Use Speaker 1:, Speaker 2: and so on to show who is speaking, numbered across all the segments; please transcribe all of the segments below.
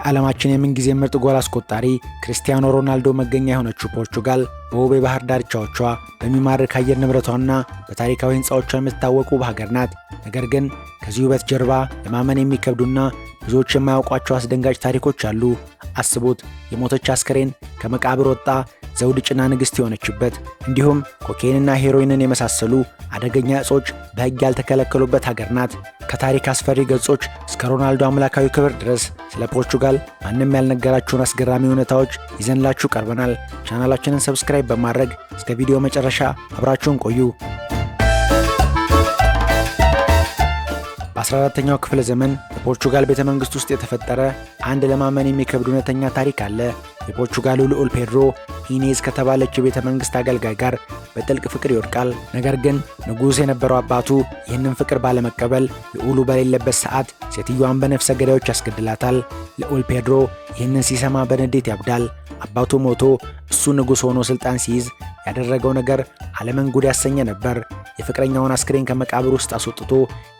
Speaker 1: የዓለማችን የምንጊዜ ምርጥ ጎል አስቆጣሪ ክርስቲያኖ ሮናልዶ መገኛ የሆነችው ፖርቹጋል በውብ የባህር ዳርቻዎቿ በሚማርክ አየር ንብረቷና በታሪካዊ ሕንፃዎቿ የምትታወቁ ሀገር ናት። ነገር ግን ከዚህ ውበት ጀርባ ለማመን የሚከብዱና ብዙዎች የማያውቋቸው አስደንጋጭ ታሪኮች አሉ። አስቡት፣ የሞተች አስከሬን ከመቃብር ወጣ ዘውድ ጭና ንግሥት የሆነችበት፣ እንዲሁም ኮኬንና ሄሮይንን የመሳሰሉ አደገኛ እጾች በሕግ ያልተከለከሉበት ሀገር ናት። ከታሪክ አስፈሪ ገጾች እስከ ሮናልዶ አምላካዊ ክብር ድረስ ስለ ፖርቹጋል ማንም ያልነገራችሁን አስገራሚ እውነታዎች ይዘንላችሁ ቀርበናል። ቻናላችንን ሰብስክራይብ በማድረግ እስከ ቪዲዮ መጨረሻ አብራችሁን ቆዩ። በ14ኛው ክፍለ ዘመን በፖርቹጋል ቤተ መንግሥት ውስጥ የተፈጠረ አንድ ለማመን የሚከብድ እውነተኛ ታሪክ አለ። የፖርቹጋሉ ልዑል ፔድሮ ኢኔዝ ከተባለች የቤተ መንግሥት አገልጋይ ጋር በጥልቅ ፍቅር ይወድቃል። ነገር ግን ንጉሥ የነበረው አባቱ ይህንን ፍቅር ባለመቀበል ልዑሉ በሌለበት ሰዓት ሴትዮዋን በነፍሰ ገዳዮች ያስገድላታል። ልዑል ፔድሮ ይህንን ሲሰማ በንዴት ያብዳል። አባቱ ሞቶ እሱ ንጉሥ ሆኖ ሥልጣን ሲይዝ ያደረገው ነገር ዓለምን ጉድ ያሰኘ ነበር። የፍቅረኛውን አስክሬን ከመቃብር ውስጥ አስወጥቶ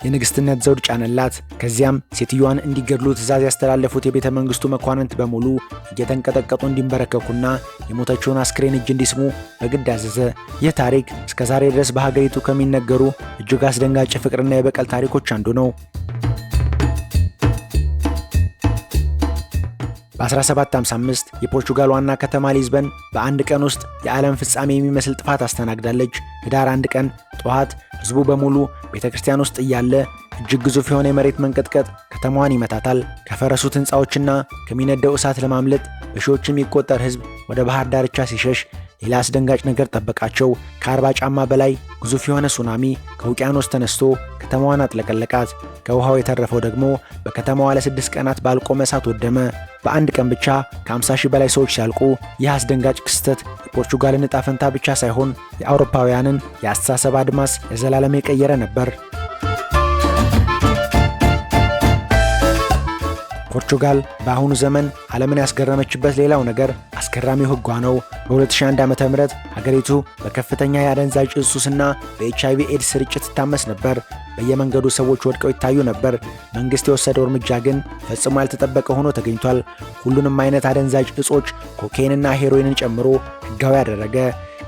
Speaker 1: የንግሥትነት ዘውድ ጫነላት። ከዚያም ሴትዮዋን እንዲገድሉ ትእዛዝ ያስተላለፉት የቤተ መንግሥቱ መኳንንት በሙሉ እየተንቀጠቀጡ እንዲንበረከኩና የሞተችውን አስክሬን እጅ እንዲስሙ በግድ አዘዘ። ይህ ታሪክ እስከ ዛሬ ድረስ በሀገሪቱ ከሚነገሩ እጅግ አስደንጋጭ ፍቅርና የበቀል ታሪኮች አንዱ ነው። በ1755 የፖርቹጋል ዋና ከተማ ሊዝበን በአንድ ቀን ውስጥ የዓለም ፍጻሜ የሚመስል ጥፋት አስተናግዳለች። ህዳር 1 ቀን ጠዋት ሕዝቡ በሙሉ ቤተ ክርስቲያን ውስጥ እያለ እጅግ ግዙፍ የሆነ የመሬት መንቀጥቀጥ ከተማዋን ይመታታል። ከፈረሱት ሕንፃዎችና ከሚነደው እሳት ለማምለጥ በሺዎች የሚቆጠር ሕዝብ ወደ ባህር ዳርቻ ሲሸሽ ሌላ አስደንጋጭ ነገር ጠበቃቸው። ከ40 ጫማ በላይ ግዙፍ የሆነ ሱናሚ ከውቅያኖስ ተነስቶ ከተማዋን አጥለቀለቃት። ከውሃው የተረፈው ደግሞ በከተማዋ ለ6 ቀናት ባልቆመ እሳት ወደመ። በአንድ ቀን ብቻ ከ50 ሺህ በላይ ሰዎች ሲያልቁ ይህ አስደንጋጭ ክስተት የፖርቹጋልን ዕጣ ፈንታ ብቻ ሳይሆን የአውሮፓውያንን የአስተሳሰብ አድማስ ለዘላለም የቀየረ ነበር። ፖርቹጋል በአሁኑ ዘመን ዓለምን ያስገረመችበት ሌላው ነገር አስገራሚው ሕጓ ነው። በ2001 ዓ.ም ሀገሪቱ በከፍተኛ የአደንዛዥ ዕፅ ሱስና በኤችአይቪ ኤድስ ስርጭት ትታመስ ነበር። በየመንገዱ ሰዎች ወድቀው ይታዩ ነበር። መንግሥት የወሰደው እርምጃ ግን ፈጽሞ ያልተጠበቀ ሆኖ ተገኝቷል። ሁሉንም አይነት አደንዛዥ ዕጾች ኮኬንና ሄሮይንን ጨምሮ ሕጋዊ ያደረገ።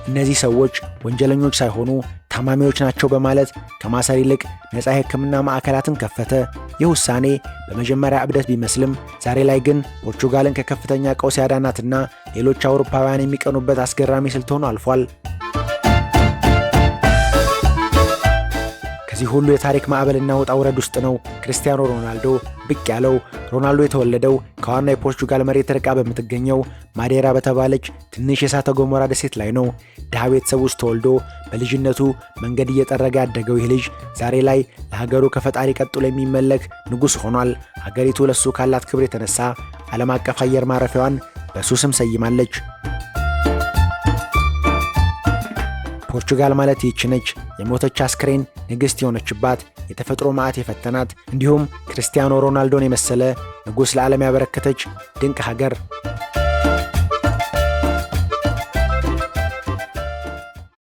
Speaker 1: እነዚህ ሰዎች ወንጀለኞች ሳይሆኑ ታማሚዎች ናቸው በማለት ከማሰር ይልቅ ነፃ የሕክምና ማዕከላትን ከፈተ። ይህ ውሳኔ በመጀመሪያ እብደት ቢመስልም ዛሬ ላይ ግን ፖርቹጋልን ከከፍተኛ ቀውስ ያዳናትና ሌሎች አውሮፓውያን የሚቀኑበት አስገራሚ ስልት ሆኖ አልፏል። ከዚህ ሁሉ የታሪክ ማዕበልና ውጣ ውረድ ውስጥ ነው ክርስቲያኖ ሮናልዶ ብቅ ያለው። ሮናልዶ የተወለደው ከዋና የፖርቹጋል መሬት ርቃ በምትገኘው ማዴራ በተባለች ትንሽ የእሳተ ገሞራ ደሴት ላይ ነው። ድሃ ቤተሰብ ውስጥ ተወልዶ በልጅነቱ መንገድ እየጠረገ ያደገው ይህ ልጅ ዛሬ ላይ ለሀገሩ ከፈጣሪ ቀጥሎ የሚመለክ ንጉሥ ሆኗል። ሀገሪቱ ለሱ ካላት ክብር የተነሳ ዓለም አቀፍ አየር ማረፊያዋን በሱ ስም ሰይማለች። ፖርቹጋል ማለት ይህች ነች። የሞተች አስክሬን ንግሥት የሆነችባት፣ የተፈጥሮ መዓት የፈተናት፣ እንዲሁም ክርስቲያኖ ሮናልዶን የመሰለ ንጉሥ ለዓለም ያበረከተች ድንቅ ሀገር።